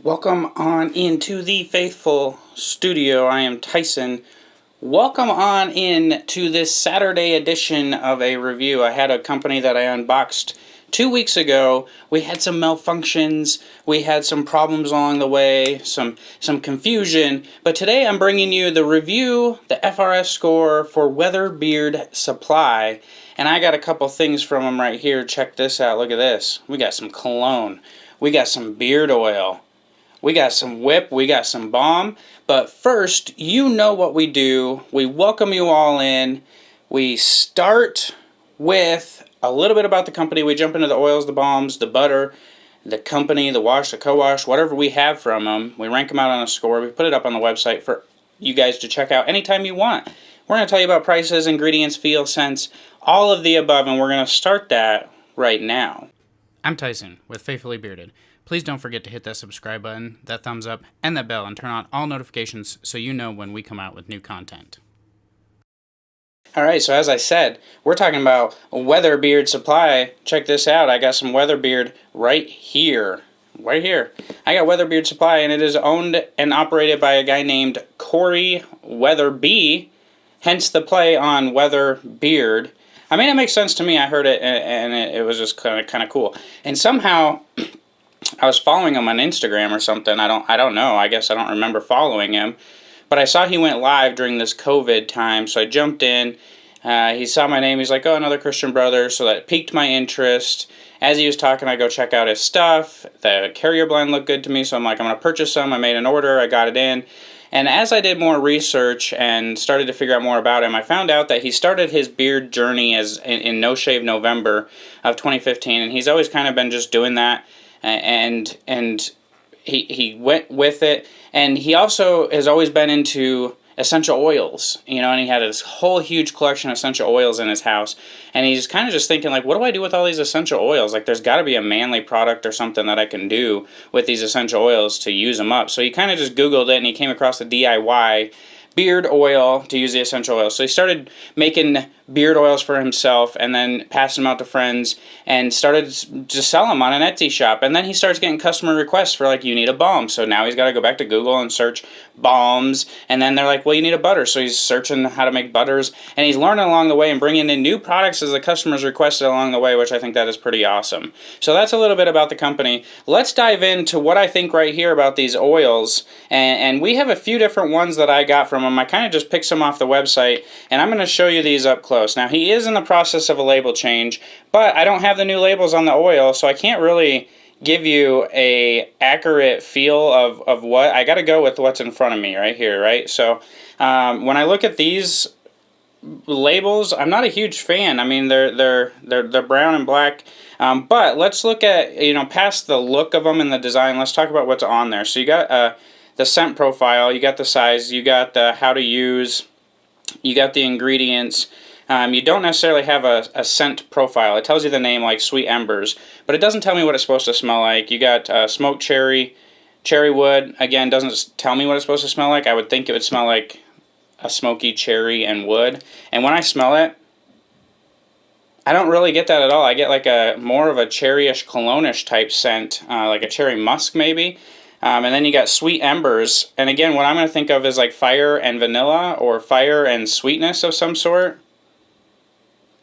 Welcome on into the Faithful Studio. I am Tyson. Welcome on in to this Saturday edition of a review. I had a company that I unboxed 2 weeks ago. We had some malfunctions, we had some problems along the way, some confusion, but today I'm bringing you the review, the FRS score for Weatherbeard Supply, and I got a couple things from them right here. Check this out, look at this. We got some cologne, we got some beard oil, we got some whip, we got some balm, but first, you know what we do. We welcome you all in. We start with a little bit about the company. We jump into the oils, the balms, the butter, the company, the wash, the co-wash, whatever we have from them. We rank them out on a score. We put it up on the website for you guys to check out anytime you want. We're going to tell you about prices, ingredients, feel, scents, all of the above, and we're going to start that right now. I'm Tyson with Faithfully Bearded. Please don't forget to hit that subscribe button, that thumbs up, and that bell, and turn on all notifications so you know when we come out with new content. Alright, so as I said, we're talking about Weatherbeard Supply. Check this out. I got some Weatherbeard right here. Right here. I got Weatherbeard Supply, and it is owned and operated by a guy named Corey Weatherby, hence the play on Weatherbeard. I mean, it makes sense to me. I heard it, and it was just kind of cool. And somehow I was following him on Instagram or something. I don't know. I guess I don't remember following him. But I saw he went live during this COVID time, so I jumped in. He saw my name. He's like, oh, another Christian brother. So that piqued my interest. As he was talking, I go check out his stuff. The carrier blend looked good to me, so I'm like, I'm going to purchase some. I made an order. I got it in. And as I did more research and started to figure out more about him, I found out that he started his beard journey as in No Shave November of 2015, and he's always kind of been just doing that. And he went with it, and he also has always been into essential oils, you know, and he had this whole huge collection of essential oils in his house, and he's kind of just thinking, like, what do I do with all these essential oils? Like, there's got to be a manly product or something that I can do with these essential oils to use them up. So he kind of just Googled it, and he came across the DIY beard oil to use the essential oils. So he started making beard oils for himself and then passed them out to friends and started to sell them on an Etsy shop. And then he starts getting customer requests for, like, you need a balm. So now he's got to go back to Google and search balms. And then they're like, well, you need a butter. So he's searching how to make butters. And he's learning along the way and bringing in new products as the customers requested along the way, which I think that is pretty awesome. So that's a little bit about the company. Let's dive into what I think right here about these oils. And we have a few different ones that I got from him. I kind of just picked some off the website, and I'm going to show you these up close. Now, he is in the process of a label change, but I don't have the new labels on the oil, so I can't really give you a accurate feel of what. I got to go with what's in front of me right here, right? So when I look at these labels, I'm not a huge fan. I mean, they're brown and black, but let's look at, you know, past the look of them and the design. Let's talk about what's on there. So you got the scent profile, you got the size, you got the how to use, you got the ingredients. You don't necessarily have a scent profile. It tells you the name, like Sweet Embers, but it doesn't tell me what it's supposed to smell like. You got smoked cherry wood. Again, doesn't tell me what it's supposed to smell like. I would think it would smell like a smoky cherry and wood. And when I smell it, I don't really get that at all. I get like a more of a cherryish, cologne-ish type scent, like a cherry musk maybe. And then you got Sweet Embers. And again, what I'm going to think of is like fire and vanilla or fire and sweetness of some sort.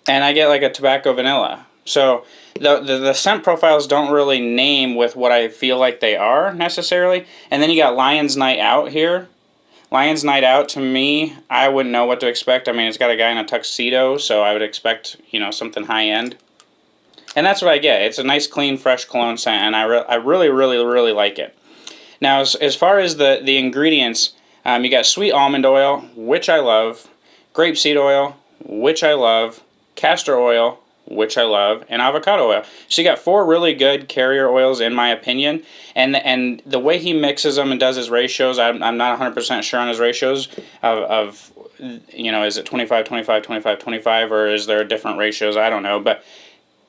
And I get like a tobacco vanilla. So the scent profiles don't really name with what I feel like they are necessarily. And then you got Lion's Night Out here. Lion's Night Out, to me, I wouldn't know what to expect. I mean, it's got a guy in a tuxedo, so I would expect, you know, something high end. And that's what I get. It's a nice, clean, fresh cologne scent, and I really, really, really like it. Now, as far as the ingredients, you got sweet almond oil, which I love, grapeseed oil, which I love, castor oil, which I love, and avocado oil. So you got 4 really good carrier oils in my opinion, and the way he mixes them and does his ratios, I'm not 100% sure on his ratios of you know, is it 25, 25, 25, 25, or is there different ratios? I don't know, but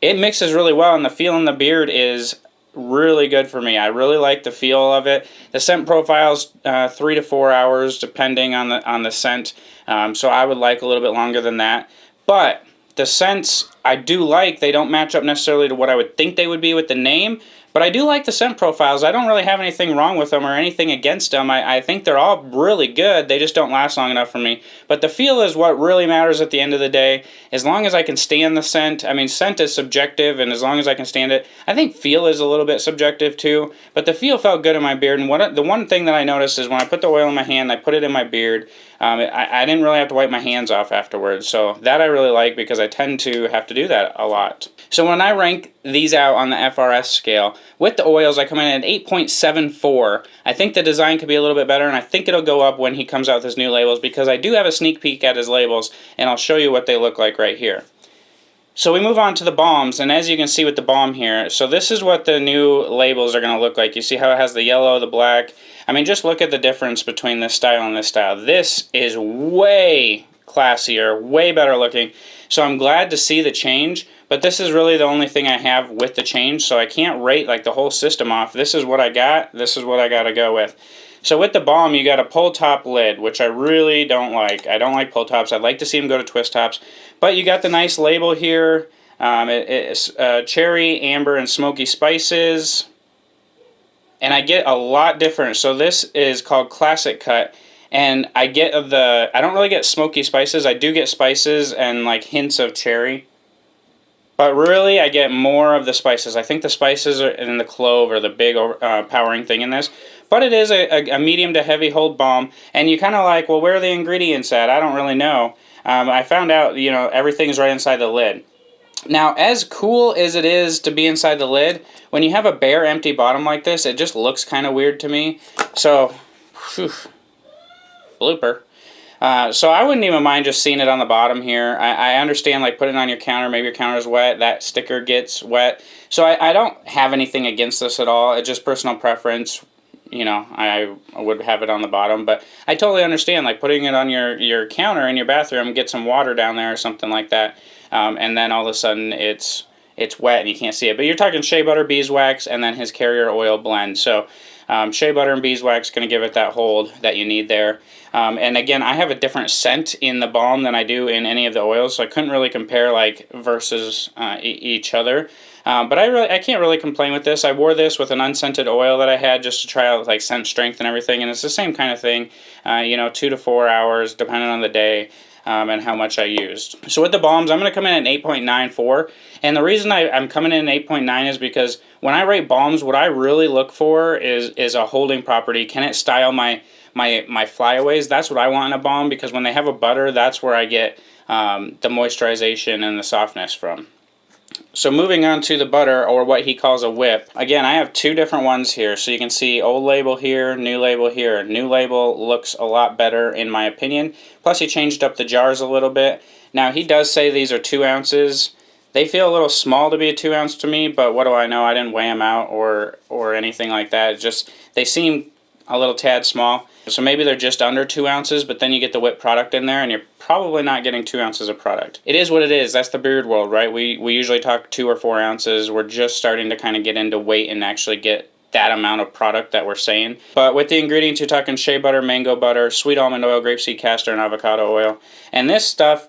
it mixes really well, and the feel in the beard is really good for me. I really like the feel of it. The scent profile's 3 to 4 hours depending on the scent, so I would like a little bit longer than that, but the scents I do like. They don't match up necessarily to what I would think they would be with the name, But I do like the scent profiles. I don't really have anything wrong with them or anything against them. I think they're all really good. They just don't last long enough for me. But the feel is what really matters at the end of the day. As long as I can stand the scent, I mean, scent is subjective, and as long as I can stand it, I think feel is a little bit subjective too. But the feel felt good in my beard, and the one thing that I noticed is when I put the oil in my hand, I put it in my beard, I didn't really have to wipe my hands off afterwards. So that I really like because I tend to have to do that a lot. So when I rank these out on the FRS scale, with the oils, I come in at 8.74. I think the design could be a little bit better, and I think it'll go up when he comes out with his new labels, because I do have a sneak peek at his labels, and I'll show you what they look like right here. So we move on to the balms, and as you can see with the balm here, so this is what the new labels are going to look like. You see how it has the yellow, the black. I mean, just look at the difference between this style and this style. This is way classier, way better looking. So I'm glad to see the change, but this is really the only thing I have with the change, so I can't rate like the whole system off. This is what I got, this is what I got to go with. So with the balm, you got a pull top lid, which I really don't like. I don't like pull tops. I'd like to see them go to twist tops. But you got the nice label here. It's cherry, amber, and smoky spices. And I get a lot different. So this is called Classic Cut. And I don't really get smoky spices. I do get spices and like hints of cherry. But really, I get more of the spices. I think the spices are in the clove or the big powering thing in this. But it is a medium to heavy hold balm. And you kind of like, well, where are the ingredients at? I don't really know. I found out, you know, everything's right inside the lid. Now, as cool as it is to be inside the lid, when you have a bare, empty bottom like this, it just looks kind of weird to me. So, whew, blooper. So I wouldn't even mind just seeing it on the bottom here. I understand, like, putting it on your counter, maybe your counter is wet, that sticker gets wet. So I don't have anything against this at all. It's just personal preference. You know, I would have it on the bottom, but I totally understand, like, putting it on your counter in your bathroom, get some water down there or something like that, and then all of a sudden it's wet and you can't see it. But you're talking shea butter, beeswax, and then his carrier oil blend. So shea butter and beeswax going to give it that hold that you need there. And again, I have a different scent in the balm than I do in any of the oils, so I couldn't really compare like versus each other. But I can't really complain with this. I wore this with an unscented oil that I had just to try out like scent strength and everything, and it's the same kind of thing. 2 to 4 hours depending on the day. And how much I used. So with the balms, I'm going to come in at 8.94, and the reason I'm coming in at 8.9 is because when I rate balms, what I really look for is a holding property. Can it style my flyaways? That's what I want in a balm, because when they have a butter, that's where I get the moisturization and the softness from. So moving on to the butter, or what he calls a whip. Again, I have two different ones here. So you can see old label here, new label here. New label looks a lot better in my opinion. Plus he changed up the jars a little bit. Now he does say these are 2 ounces. They feel a little small to be a 2 ounce to me, but what do I know? I didn't weigh them out or anything like that. It's just, they seem a little tad small. So maybe they're just under 2 ounces, but then you get the whipped product in there and you're probably not getting 2 ounces of product. It is what it is. That's the beard world, right? We usually talk 2 or 4 ounces. We're just starting to kind of get into weight and actually get that amount of product that we're saying. But with the ingredients, you're talking shea butter, mango butter, sweet almond oil, grapeseed castor, and avocado oil. And this stuff,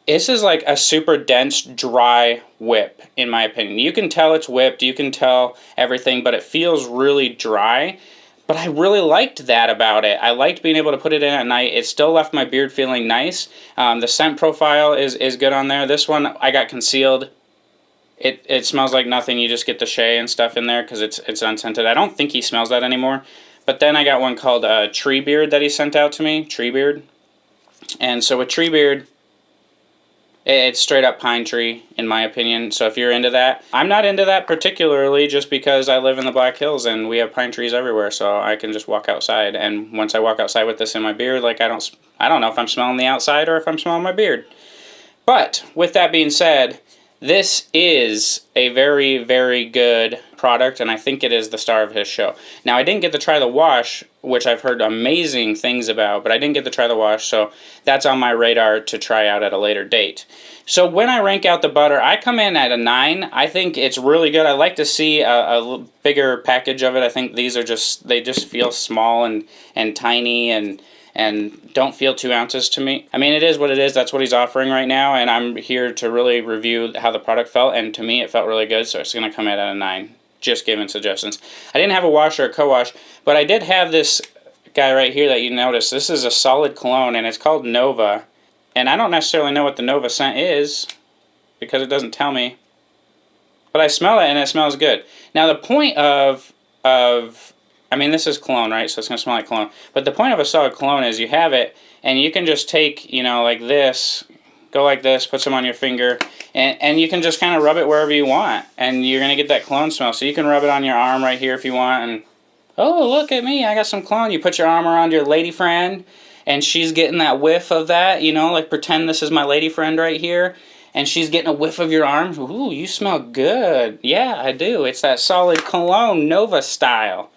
this is like a super dense, dry whip, in my opinion. You can tell it's whipped, you can tell everything, but it feels really dry. But I really liked that about it. I liked being able to put it in at night. It still left my beard feeling nice. The scent profile is good on there. This one I got concealed. It smells like nothing. You just get the shea and stuff in there because it's unscented. I don't think he smells that anymore. But then I got one called Tree Beard that he sent out to me. Tree Beard. And so with Tree Beard, it's straight up pine tree, in my opinion. So if you're into that, I'm not into that particularly just because I live in the Black Hills and we have pine trees everywhere. So I can just walk outside. And once I walk outside with this in my beard, like I don't know if I'm smelling the outside or if I'm smelling my beard. But with that being said, this is a very, very good product, and I think it is the star of his show. Now, I didn't get to try the wash, which I've heard amazing things about, but I didn't get to try the wash, so that's on my radar to try out at a later date. So when I rank out the butter, I come in at a 9. I think it's really good. I like to see a bigger package of it. I think these are they just feel small and tiny and don't feel 2 ounces to me. I mean, it is what it is. That's what he's offering right now, and I'm here to really review how the product felt, and to me it felt really good, so it's going to come in at a 9. just giving suggestions. I didn't have a wash or a co-wash, but I did have this guy right here that you notice. This is a solid cologne, and it's called Nova. And I don't necessarily know what the Nova scent is because it doesn't tell me. But I smell it, and it smells good. Now, the point of I mean, this is cologne, right? So it's going to smell like cologne. But the point of a solid cologne is you have it, and you can just take, like this, go like this, put some on your finger, and you can just kind of rub it wherever you want. And you're going to get that cologne smell. So you can rub it on your arm right here if you want. And, oh, look at me, I got some cologne. You put your arm around your lady friend, and she's getting that whiff of that, like pretend this is my lady friend right here. And she's getting a whiff of your arm. Ooh, you smell good. Yeah, I do. It's that solid cologne, Nova style.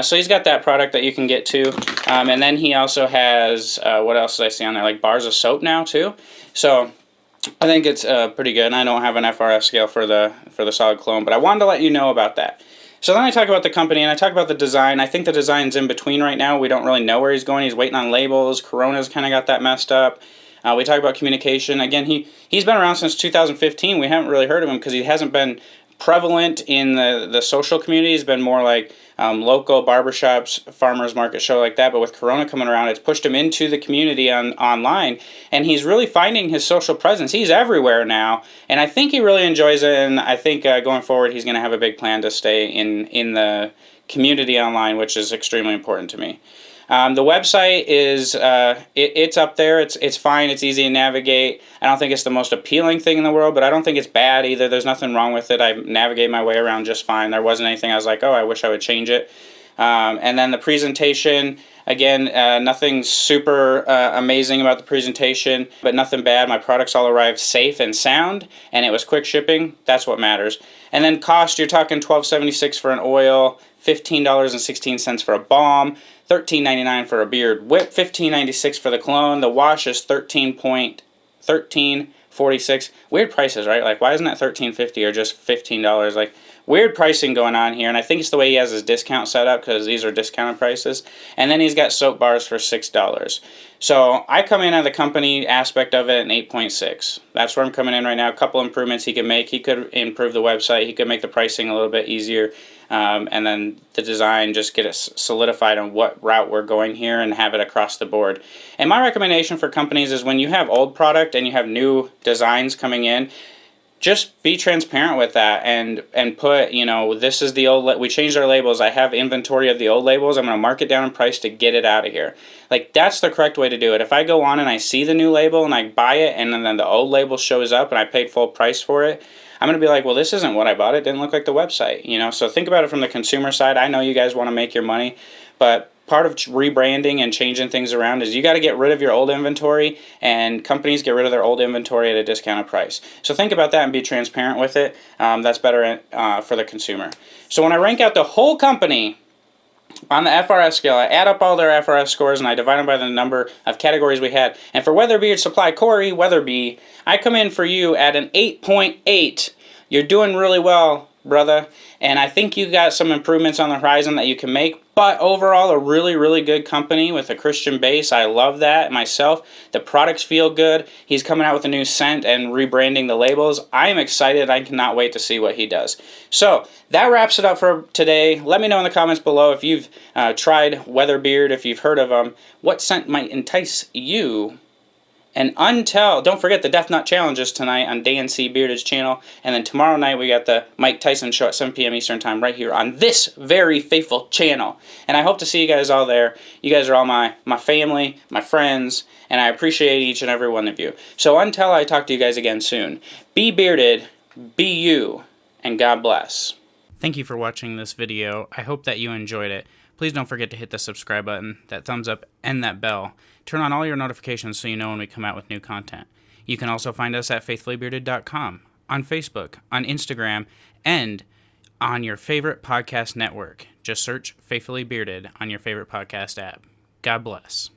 So he's got that product that you can get too. And then he also has, what else did I see on there? Like bars of soap now too. So I think it's pretty good. And I don't have an FRS scale for the solid cologne, but I wanted to let you know about that. So then I talk about the company and I talk about the design. I think the design's in between right now. We don't really know where he's going. He's waiting on labels. Corona's kind of got that messed up. We talk about communication. Again, he's been around since 2015. We haven't really heard of him because he hasn't been prevalent in the social community. He's been more like local barbershops, farmers market, show like that. But with Corona coming around, it's pushed him into the community online. And he's really finding his social presence. He's everywhere now. And I think he really enjoys it. And I think going forward, he's going to have a big plan to stay in the community online, which is extremely important to me. The website is it's up there. It's fine. It's easy to navigate. I don't think it's the most appealing thing in the world, but I don't think it's bad either. There's nothing wrong with it. I navigate my way around just fine. There wasn't anything I was like, oh, I wish I would change it. And then the presentation, again, nothing super amazing about the presentation, but nothing bad. My products all arrived safe and sound, and it was quick shipping. That's what matters. And then cost, you're talking $12.76 for an oil, $15.16 for a balm, $13.99 for a beard whip, $15.96 for the cologne. The wash is $13.46. Weird prices, right? Like, why isn't that $13.50 or just $15? Like, weird pricing going on here, and I think it's the way he has his discount set up because these are discounted prices. And then he's got soap bars for $6. So I come in at the company aspect of it an 8.6. That's where I'm coming in right now. A couple improvements he can make. He could improve the website. He could make the pricing a little bit easier. And then the design, just get it solidified on what route we're going here and have it across the board. And my recommendation for companies is when you have old product and you have new designs coming in, just be transparent with that and put, this is the old, we changed our labels. I have inventory of the old labels. I'm going to mark it down in price to get it out of here. Like, that's the correct way to do it. If I go on and I see the new label and I buy it and then the old label shows up and I paid full price for it, I'm going to be like, well, this isn't what I bought. It didn't look like the website, So think about it from the consumer side. I know you guys want to make your money, but part of rebranding and changing things around is you got to get rid of your old inventory, and companies get rid of their old inventory at a discounted price. So think about that and be transparent with it. That's better for the consumer. So when I rank out the whole company on the FRS scale, I add up all their FRS scores and I divide them by the number of categories we had. And for Weatherbeard Supply, Corey Weatherby, I come in for you at an 8.8. You're doing really well, brother. And I think you got some improvements on the horizon that you can make. But overall, a really, really good company with a Christian base. I love that myself. The products feel good. He's coming out with a new scent and rebranding the labels. I am excited. I cannot wait to see what he does. So that wraps it up for today. Let me know in the comments below if you've tried Weatherbeard, if you've heard of them, what scent might entice you. And don't forget the Death Nut Challenge is tonight on Dan C. Bearded's channel. And then tomorrow night we got the Mike Tyson show at 7 p.m. Eastern Time right here on this very faithful channel. And I hope to see you guys all there. You guys are all my family, my friends, and I appreciate each and every one of you. So until I talk to you guys again soon, be bearded, be you, and God bless. Thank you for watching this video. I hope that you enjoyed it. Please don't forget to hit the subscribe button, that thumbs up, and that bell. Turn on all your notifications so you know when we come out with new content. You can also find us at faithfullybearded.com, on Facebook, on Instagram, and on your favorite podcast network. Just search Faithfully Bearded on your favorite podcast app. God bless.